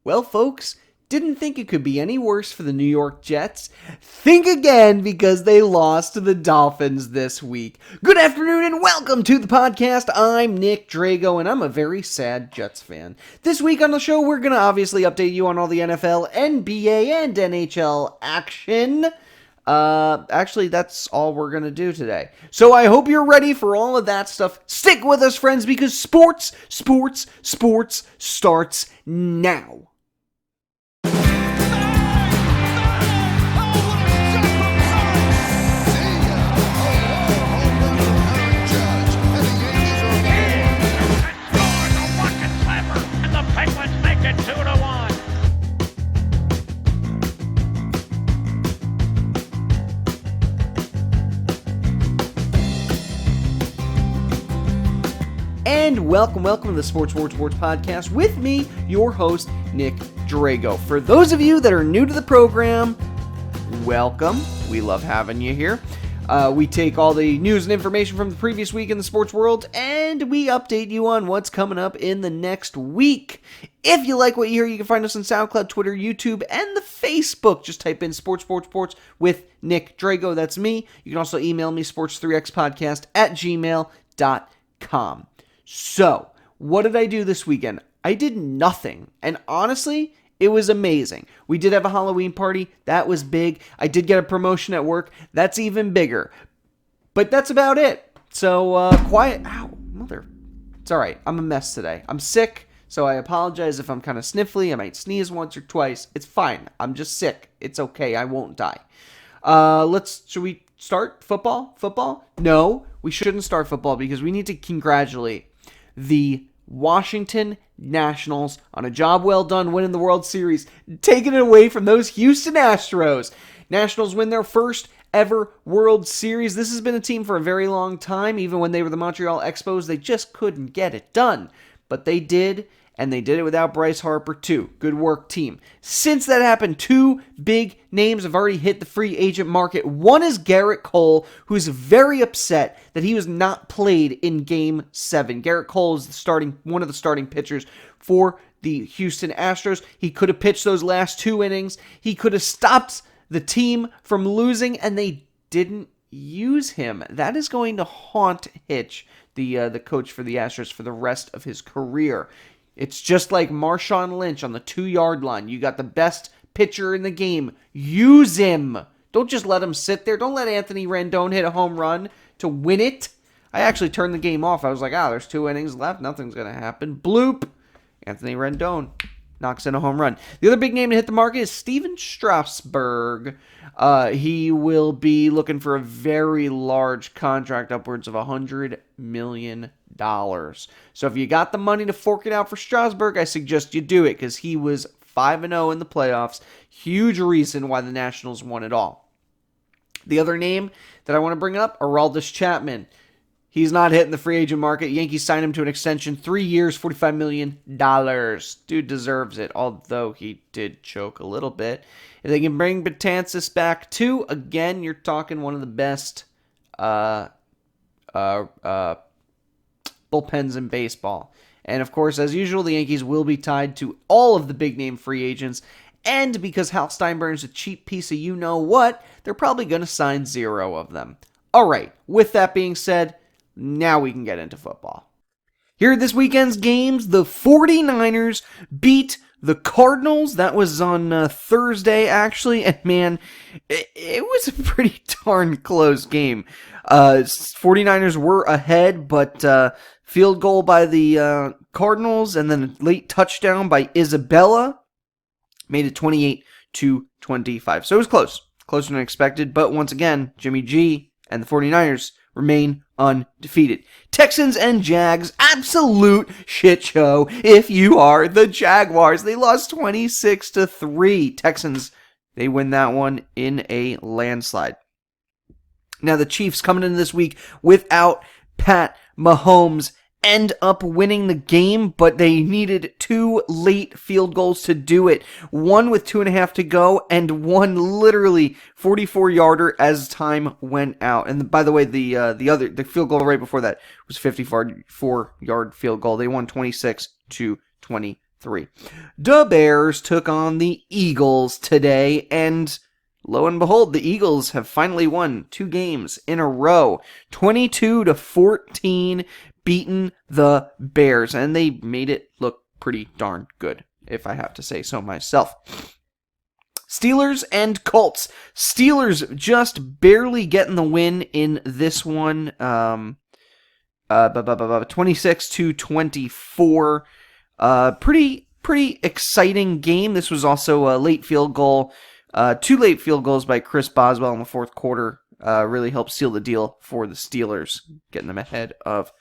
Well, folks, didn't think it could be any worse for the New York Jets? Think again, because they lost to the Dolphins this week. Good afternoon and welcome to the podcast. I'm Nick Drago and I'm a very sad Jets fan. This week on the show, we're going to obviously update you on all the NFL, NBA, and NHL action. Actually, that's all we're going to do today. So I hope you're ready for all of that stuff. Stick with us, friends, because sports starts now. And welcome to the Sports Podcast with me, your host, Nick Drago. For those of you that are new to the program, welcome. We love having you here. We take all the news and information from the previous week in the sports world, and we update you on what's coming up in the next week. If you like what you hear, you can find us on Soundcloud, Twitter, YouTube, and the Facebook. Just type in Sports with Nick Drago. That's me. You can also email me, sports3xpodcast@gmail.com. So, what did I do this weekend? I did nothing, and honestly, it was amazing. We did have a Halloween party. That was big. I did get a promotion at work. That's even bigger. But that's about it. So, quiet. Ow, mother. It's alright. I'm a mess today. I'm sick, so I apologize if I'm kind of sniffly. I might sneeze once or twice. It's fine. I'm just sick. It's okay. I won't die. Should we start football? Football? No, we shouldn't start football because we need to congratulate the Washington Nationals on a job well done winning the World Series, taking it away from those Houston Astros. Nationals win their first ever World Series. This has been a team for a very long time. Even when they were the Montreal Expos, they just couldn't get it done. But they did, and they did it without Bryce Harper too. Good work, team. Since that happened, two big names have already hit the free agent market. One is Garrett Cole, who's very upset that he was not played in Game 7. Garrett Cole is one of the starting pitchers for the Houston Astros. He could have pitched those last two innings. He could have stopped the team from losing, and they didn't use him. That is going to haunt Hitch, the coach for the Astros, for the rest of his career. It's just like Marshawn Lynch on the 2-yard line. You got the best pitcher in the game. Use him. Don't just let him sit there. Don't let Anthony Rendon hit a home run to win it. I actually turned the game off. I was like, there's 2 innings left. Nothing's going to happen. Bloop. Anthony Rendon knocks in a home run. The other big name to hit the market is Steven Strasburg. He will be looking for a very large contract, upwards of $100 million. So if you got the money to fork it out for Strasburg, I suggest you do it, because he was 5-0 in the playoffs. Huge reason why the Nationals won it all. The other name that I want to bring up, Aroldis Chapman. He's not hitting the free agent market. Yankees signed him to an extension, 3 years, $45 million. Dude deserves it, although he did choke a little bit. If they can bring Betances back too, again, you're talking one of the best bullpens in baseball. And of course, as usual, the Yankees will be tied to all of the big name free agents. And because Hal Steinbrenner's a cheap piece of you-know-what, they're probably going to sign 0 of them. All right, with that being said, now we can get into football. Here are this weekend's games. The 49ers beat the Cardinals. That was on Thursday, actually. And man, it was a pretty darn close game. 49ers were ahead, but field goal by the Cardinals and then a late touchdown by Isabella made it 28-25. So it was close. Closer than expected. But once again, Jimmy G and the 49ers remain undefeated. Texans and Jags, absolute shit show if you are the Jaguars. They lost 26-3. Texans, they win that one in a landslide. Now the Chiefs coming into this week without Pat Mahomes end up winning the game, but they needed 2 late field goals to do it. One with 2.5 to go, and one literally 44-yarder as time went out. And by the way, the field goal right before that was 54-yard field goal. They won 26-23. 3. The Bears took on the Eagles today, and lo and behold, the Eagles have finally won 2 games in a row. 22-14, beaten the Bears, and they made it look pretty darn good, if I have to say so myself. Steelers and Colts. Steelers just barely getting the win in this one. 26-24. Pretty exciting game. This was also a late field goal. 2 late field goals by Chris Boswell in the fourth quarter really helped seal the deal for the Steelers, getting them ahead of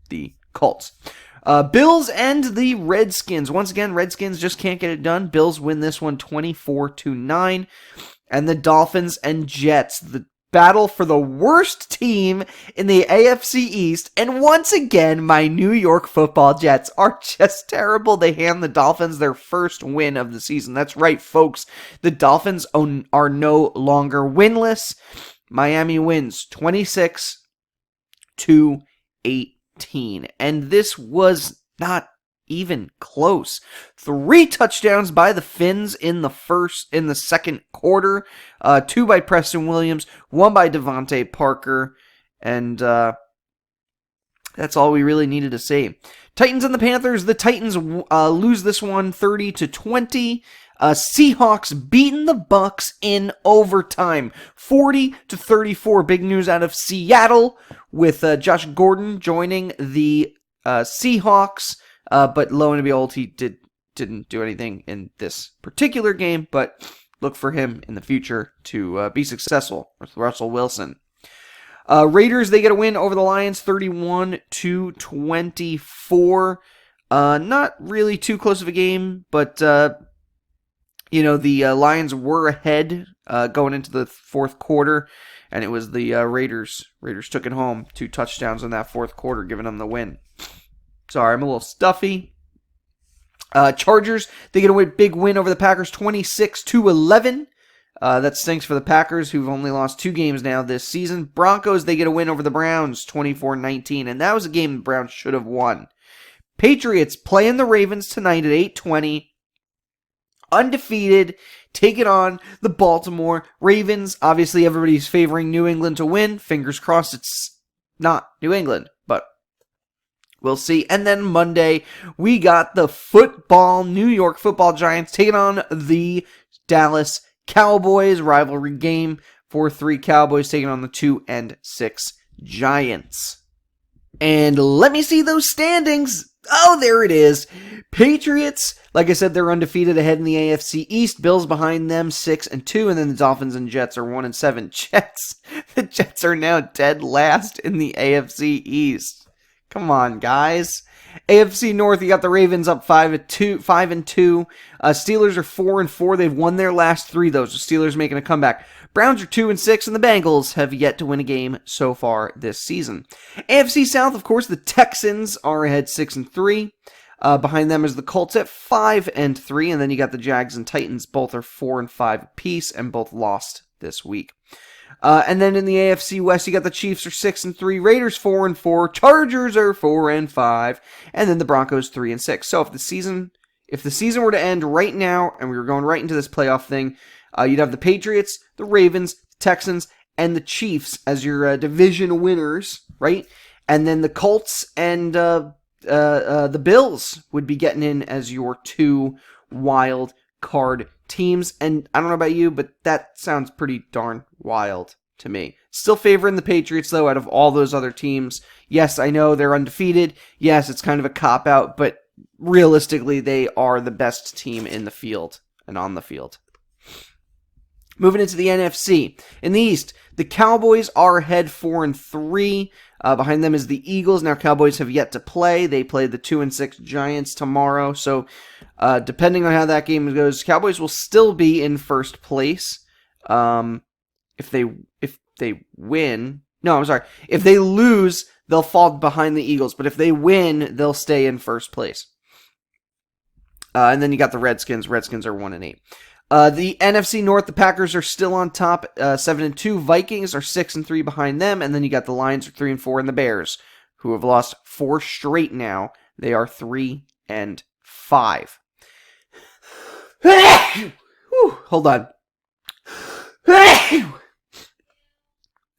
the Colts. Bills and the Redskins. Once again, Redskins just can't get it done. Bills win this one 24-9. And the Dolphins and Jets. The battle for the worst team in the AFC East. And once again, my New York Football Jets are just terrible. They hand the Dolphins their first win of the season. That's right, folks. The Dolphins are no longer winless. Miami wins 26-18. And this was not even close. 3 touchdowns by the Finns in the second quarter. 2 by Preston Williams, 1 by Devontae Parker, and that's all we really needed to say. Titans and the Panthers. The Titans lose this one 30-20. Seahawks beating the Bucs in overtime, 40-34. Big news out of Seattle with Josh Gordon joining the Seahawks. But lo and behold, he didn't do anything in this particular game. But look for him in the future to be successful with Russell Wilson. Raiders, they get a win over the Lions, 31-24. Not really too close of a game, but the Lions were ahead going into the fourth quarter, and it was the Raiders. Raiders took it home, 2 touchdowns in that fourth quarter, giving them the win. Sorry, I'm a little stuffy. Chargers, they get a big win over the Packers, 26-11. That stinks for the Packers, who've only lost 2 games now this season. Broncos, they get a win over the Browns, 24-19, and that was a game the Browns should have won. Patriots playing the Ravens tonight at 8:20. Undefeated, taking on the Baltimore Ravens. Obviously, everybody's favoring New England to win. Fingers crossed it's not New England, but we'll see. And then Monday, we got the New York Football Giants taking on the Dallas Cowboys. Rivalry game. 4-3 Cowboys taking on the 2-6 Giants. And let me see those standings. Oh, there it is. Patriots, like I said, they're undefeated ahead in the AFC East. Bills behind them, 6-2, and then the Dolphins and Jets are 1-7. The Jets are now dead last in the AFC East. Come on, guys. AFC North, you got the Ravens up 5-2. Steelers are 4-4. They've won their last 3, though, so Steelers making a comeback. Browns are 2-6, and the Bengals have yet to win a game so far this season. AFC South, of course, the Texans are ahead 6-3. Behind them is the Colts at 5-3, and then you got the Jags and Titans. Both are 4-5 apiece, and both lost this week. And then in the AFC West, you got the Chiefs are 6-3, Raiders 4-4, Chargers are 4-5, and then the Broncos 3-6. So if the season were to end right now, and we were going right into this playoff thing, you'd have the Patriots, the Ravens, the Texans, and the Chiefs as your division winners, right? And then the Colts and the Bills would be getting in as your 2 wild card teams. And I don't know about you, but that sounds pretty darn wild to me. Still favoring the Patriots, though, out of all those other teams. Yes, I know they're undefeated. Yes, it's kind of a cop-out, but realistically, they are the best team in the field and on the field. Moving into the NFC. In the East, the Cowboys are ahead 4-3. Behind them is the Eagles. Now, Cowboys have yet to play. They play the 2-6 Giants tomorrow. So, depending on how that game goes, Cowboys will still be in first place. If they win, no, I'm sorry. If they lose, they'll fall behind the Eagles. But if they win, they'll stay in first place. And then you got the Redskins. Redskins are 1-8. The NFC North, the Packers are still on top, 7-2. Vikings are 6-3 behind them, and then you got the Lions are 3-4, and the Bears, who have lost 4 straight now. They are 3-5. Hold on.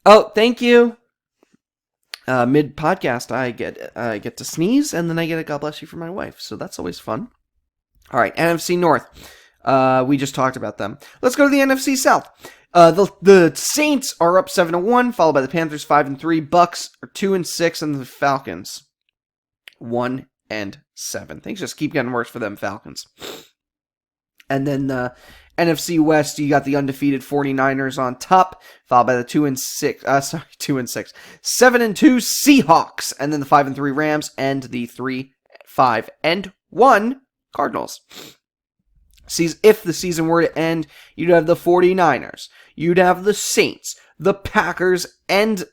Oh, thank you. Mid podcast, I get to sneeze, and then I get a God bless you from my wife. So that's always fun. All right, NFC North. We just talked about them. Let's go to the NFC South. The Saints are up 7-1, followed by the Panthers 5-3, Bucks are 2-6, and the Falcons 1-7. Things just keep getting worse for them Falcons. And then the NFC West, you got the undefeated 49ers on top, followed by the 2-6, 7-2 Seahawks, and then the 5-3 Rams, and the 3-5-1 Cardinals. If the season were to end, you'd have the 49ers, you'd have the Saints, the Packers, and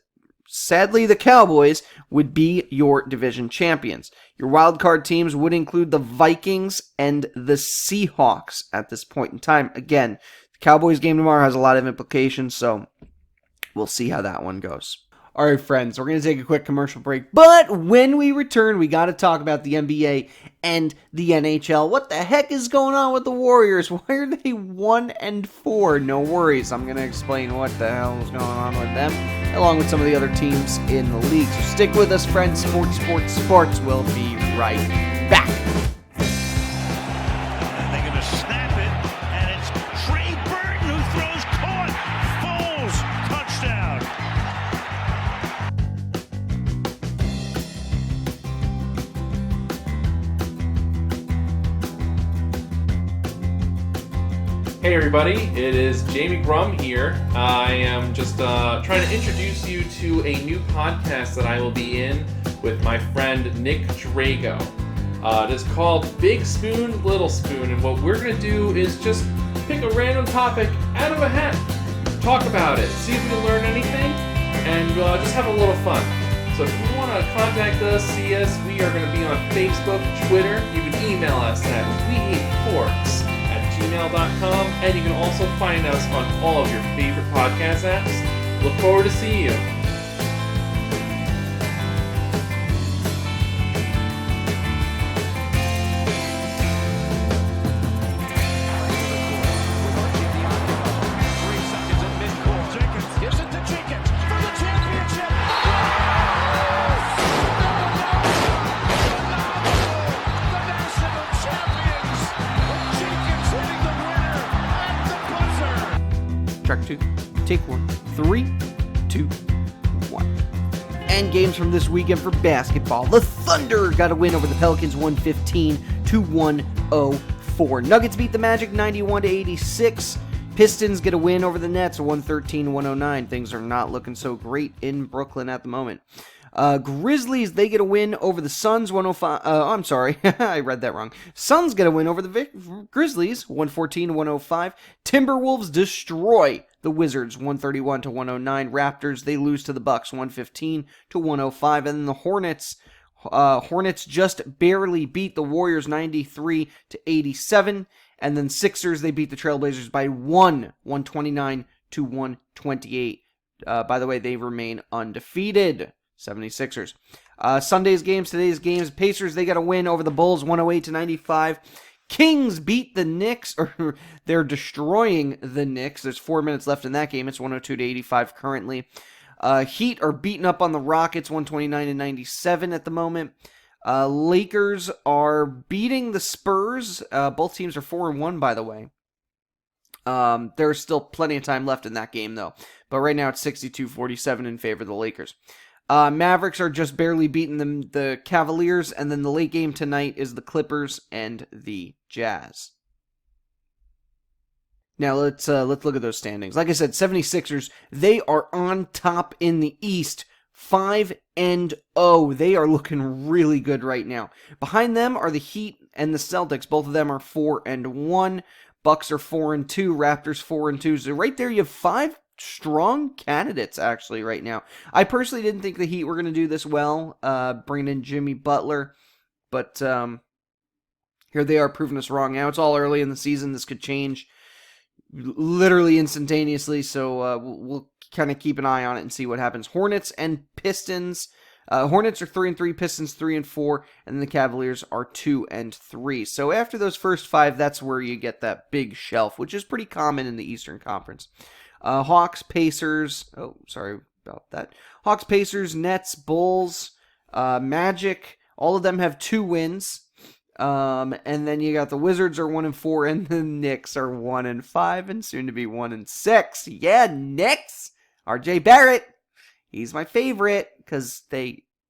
sadly the Cowboys would be your division champions. Your wildcard teams would include the Vikings and the Seahawks at this point in time. Again, the Cowboys game tomorrow has a lot of implications, so we'll see how that one goes. All right, friends, we're going to take a quick commercial break, but when we return, we got to talk about the NBA and the NHL. What the heck is going on with the Warriors? Why are they 1-4? No worries, I'm going to explain what the hell is going on with them, along with some of the other teams in the league. So stick with us, friends. Sports. We'll be right back. And they're going to snap it, and it's Trey Burton who throws caught. Foles, touchdown. Hey everybody, it is Jamie Grum here. I am just trying to introduce you to a new podcast that I will be in with my friend Nick Drago. It is called Big Spoon, Little Spoon, and what we're going to do is just pick a random topic out of a hat, talk about it, see if we can learn anything, and just have a little fun. So if you want to contact us, see us, we are going to be on Facebook, Twitter. You can email us at wehateporks@gmail.com, and you can also find us on all of your favorite podcast apps. Look forward to seeing you. Track 2, take 1, 3, 2, 1. And games from this weekend for basketball. The Thunder got a win over the Pelicans 115-104. Nuggets beat the Magic 91-86. Pistons get a win over the Nets 113-109. Things are not looking so great in Brooklyn at the moment. Grizzlies, they get a win over the Suns, 105. I'm sorry, I read that wrong. Suns get a win over the Grizzlies, 114-105. Timberwolves destroy the Wizards, 131-109. Raptors, they lose to the Bucks, 115-105. And then the Hornets just barely beat the Warriors, 93-87. And then Sixers, they beat the Trailblazers by 129-128. By the way, they remain undefeated. 76ers. Today's games. Pacers, they got a win over the Bulls, 108-95. Kings beat the Knicks, or they're destroying the Knicks. There's 4 minutes left in that game. It's 102-85 currently. Heat are beating up on the Rockets, 129-97 at the moment. Lakers are beating the Spurs. Both teams are 4-1, by the way. There's still plenty of time left in that game, though. But right now it's 62-47 in favor of the Lakers. Mavericks are just barely beating the Cavaliers, and then the late game tonight is the Clippers and the Jazz. Now let's look at those standings. Like I said, 76ers, they are on top in the East, 5-0. They are looking really good right now. Behind them are the Heat and the Celtics. Both of them are 4-1. Bucks are 4-2. Raptors 4-2. So right there, you have 5 strong candidates actually right now. I personally didn't think the Heat were going to do this well, bringing in Jimmy Butler, but here they are proving us wrong. Now it's all early in the season. This could change literally instantaneously, so we'll kind of keep an eye on it and see what happens. Hornets and Pistons Hornets are 3-3, Pistons 3-4, and the Cavaliers are 2-3. So after those first 5, that's where you get that big shelf, which is pretty common in the Eastern Conference. Hawks, Pacers. Oh, sorry about that. Hawks, Pacers, Nets, Bulls, Magic. All of them have 2 wins. And then you got the Wizards are 1-4, and the Knicks are 1-5, and soon to be 1-6. Yeah, Knicks. RJ Barrett. He's my favorite because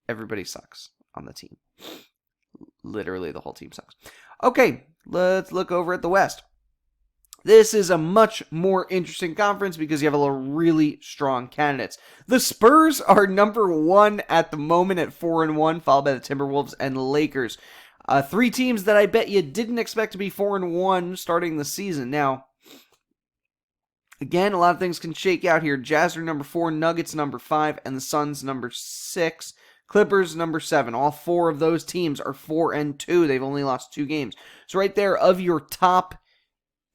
everybody sucks on the team. Literally, the whole team sucks. Okay, let's look over at the West. This is a much more interesting conference because you have a really strong candidates. The Spurs are number 1 at the moment at 4-1, followed by the Timberwolves and Lakers. 3 teams that I bet you didn't expect to be 4-1 starting the season. Now, again, a lot of things can shake out here. Jazz are number 4, Nuggets number 5, and the Suns number 6. Clippers number 7. All 4 of those teams are 4-2. They've only lost 2 games. So right there, of your top,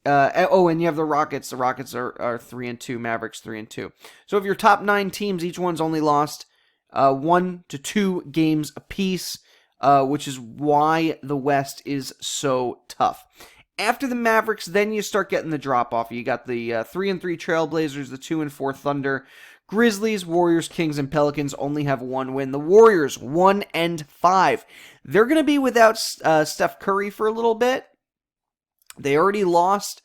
and you have the Rockets. The Rockets are 3-2. Mavericks 3-2. So of your top 9 teams, each one's only lost 1 to 2 games apiece, which is why the West is so tough. After the Mavericks, then you start getting the drop-off. You got the 3-3 Trailblazers, the 2-4 Thunder, Grizzlies, Warriors, Kings, and Pelicans only have 1 win. The Warriors, 1-5. They're going to be without Steph Curry for a little bit. They already lost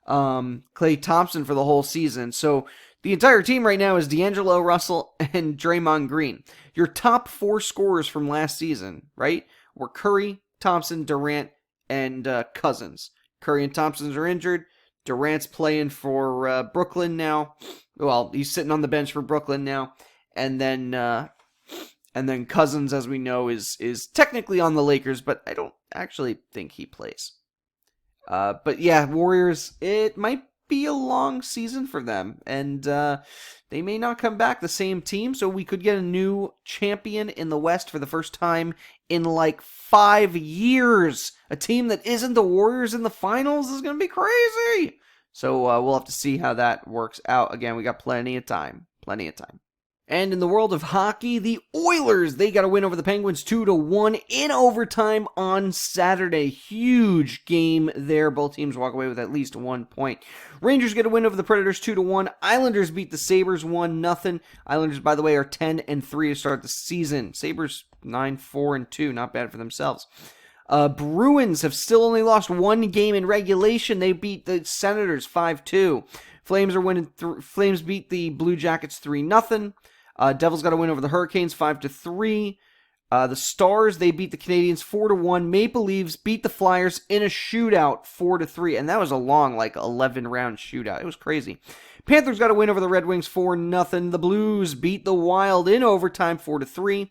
Klay Thompson for the whole season. So the entire team right now is D'Angelo Russell and Draymond Green. Your top 4 scorers from last season, right, were Curry, Thompson, Durant, and Cousins. Curry and Thompson are injured. Durant's playing for Brooklyn now. Well, he's sitting on the bench for Brooklyn now. And then Cousins, as we know, is technically on the Lakers, but I don't actually think he plays. But yeah, Warriors, it might be a long season for them, and they may not come back the same team, so we could get a new champion in the West for the first time in like 5 years. A team that isn't the Warriors in the finals is going to be crazy. So we'll have to see how that works out. Again, we got plenty of time. And in the world of hockey, the Oilers, they got a win over the Penguins 2-1 in overtime on Saturday. Huge game there. Both teams walk away with at least 1 point. Rangers get a win over the Predators 2-1. Islanders beat the Sabres 1-0. Islanders, by the way, are 10-3 to start the season. Sabres 9-4-2, not bad for themselves. Bruins have still only lost 1 game in regulation. They beat the Senators 5-2. Flames beat the Blue Jackets 3-0. Devils got a win over the Hurricanes 5-3. The Stars, they beat the Canadiens 4-1. Maple Leafs beat the Flyers in a shootout 4-3. And that was a long, 11-round shootout. It was crazy. Panthers got a win over the Red Wings 4-0. The Blues beat the Wild in overtime 4-3.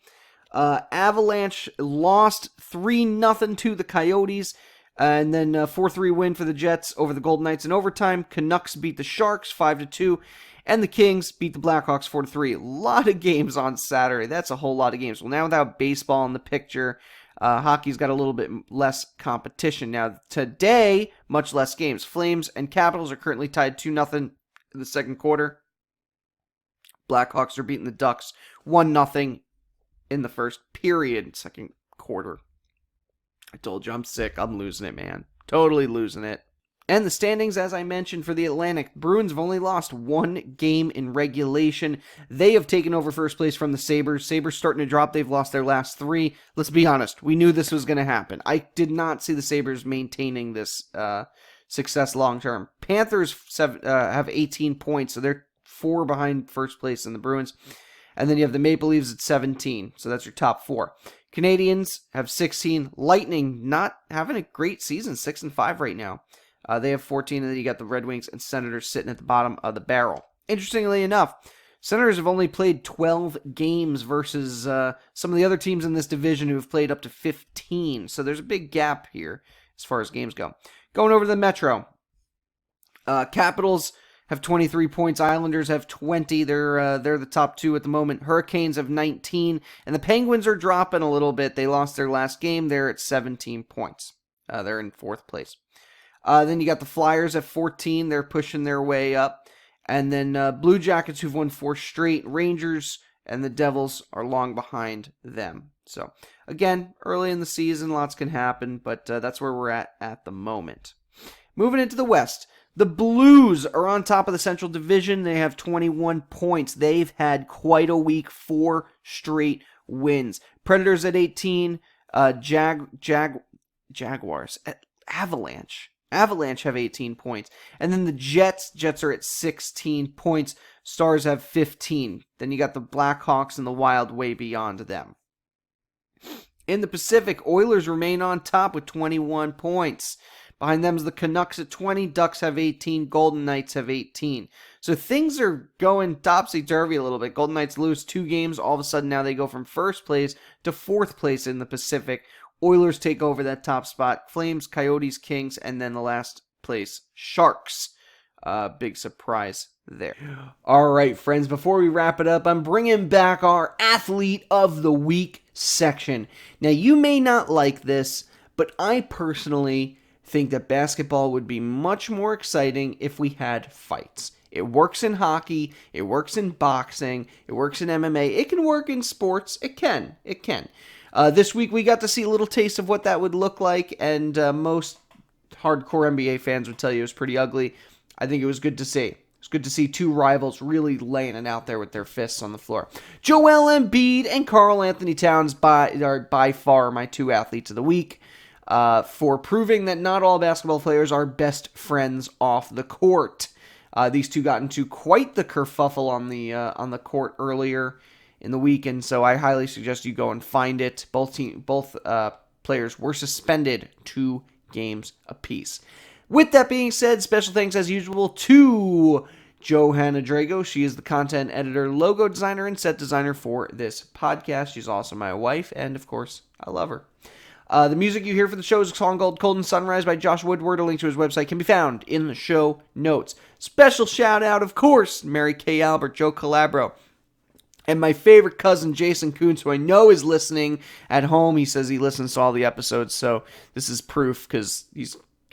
Avalanche lost 3-0 to the Coyotes. And then 4-3 win for the Jets over the Golden Knights in overtime. Canucks beat the Sharks 5-2. And the Kings beat the Blackhawks 4-3. A lot of games on Saturday. That's a whole lot of games. Well, now without baseball in the picture, hockey's got a little bit less competition. Now, today, much less games. Flames and Capitals are currently tied 2-0 in the second quarter. Blackhawks are beating the Ducks 1-0 in the first period, second quarter. I told you I'm sick. I'm losing it, man. Totally losing it. And the standings, as I mentioned, for the Atlantic, Bruins have only lost 1 game in regulation. They have taken over first place from the Sabres. Sabres starting to drop. They've lost their last 3. Let's be honest. We knew this was going to happen. I did not see the Sabres maintaining this success long term. Panthers have 18 points, so they're 4 behind first place in the Bruins. And then you have the Maple Leafs at 17, so that's your top 4. Canadians have 16. Lightning not having a great season, 6-5 right now. They have 14, and then you got the Red Wings and Senators sitting at the bottom of the barrel. Interestingly enough, Senators have only played 12 games versus some of the other teams in this division who have played up to 15. So there's a big gap here as far as games go. Going over to the Metro. Capitals have 23 points. Islanders have 20. They're the top 2 at the moment. Hurricanes have 19. And the Penguins are dropping a little bit. They lost their last game. They're at 17 points. They're in 4th place. Then you got the Flyers at 14. They're pushing their way up. And then Blue Jackets, who've won 4 straight. Rangers and the Devils are long behind them. So, again, early in the season, lots can happen, but that's where we're at the moment. Moving into the West, the Blues are on top of the Central Division. They have 21 points. They've had quite a week, 4 straight wins. Predators at 18, Jaguars, Avalanche have 18 points. And then the Jets are at 16 points. Stars have 15. Then you got the Blackhawks and the Wild way beyond them. In the Pacific, Oilers remain on top with 21 points. Behind them is the Canucks at 20, Ducks have 18, Golden Knights have 18. So things are going topsy-turvy a little bit. Golden Knights lose 2 games. All of a sudden now they go from first place to 4th place in the Pacific. Oilers take over that top spot. Flames, Coyotes, Kings, and then the last place, Sharks. Big surprise there. All right, friends, before we wrap it up, I'm bringing back our Athlete of the Week section. Now, you may not like this, but I personally think that basketball would be much more exciting if we had fights. It works in hockey, it works in boxing, it works in MMA, it can work in sports, it can. This week we got to see a little taste of what that would look like, and most hardcore NBA fans would tell you it was pretty ugly. I think it was good to see. It's good to see 2 rivals really laying it out there with their fists on the floor. Joel Embiid and Karl Anthony Towns are by far my 2 athletes of the week. For proving that not all basketball players are best friends off the court. These 2 got into quite the kerfuffle on the court earlier in the week, and so I highly suggest you go and find it. Both players were suspended 2 games apiece. With that being said, special thanks as usual to Johanna Drago. She is the content editor, logo designer, and set designer for this podcast. She's also my wife, and of course, I love her. The music you hear for the show is a song called Golden Sunrise by Josh Woodward. A link to his website can be found in the show notes. Special shout out, of course, Mary Kay Albert, Joe Calabro, and my favorite cousin, Jason Kuntz, who I know is listening at home. He says he listens to all the episodes, so this is proof, because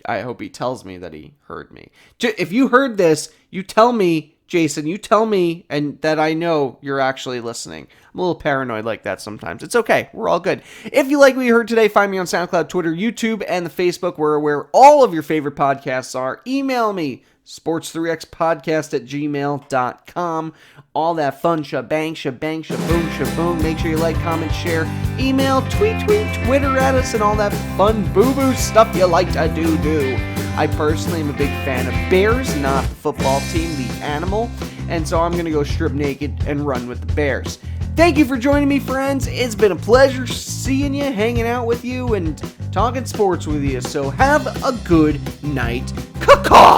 I hope he tells me that he heard me. If you heard this, you tell me, Jason, you tell me, and that I know you're actually listening. I'm a little paranoid like that sometimes. It's okay. We're all good. If you like what you heard today, find me on SoundCloud, Twitter, YouTube, and the Facebook, where all of your favorite podcasts are. Email me, sports3xpodcast@gmail.com. All that fun shabang, shaboom. Make sure you like, comment, share, email, tweet, Twitter at us, and all that fun boo-boo stuff you like to do. I personally am a big fan of Bears, not the football team, the animal, and so I'm going to go strip naked and run with the Bears. Thank you for joining me, friends. It's been a pleasure seeing you, hanging out with you, and talking sports with you, so have a good night. Caw-caw!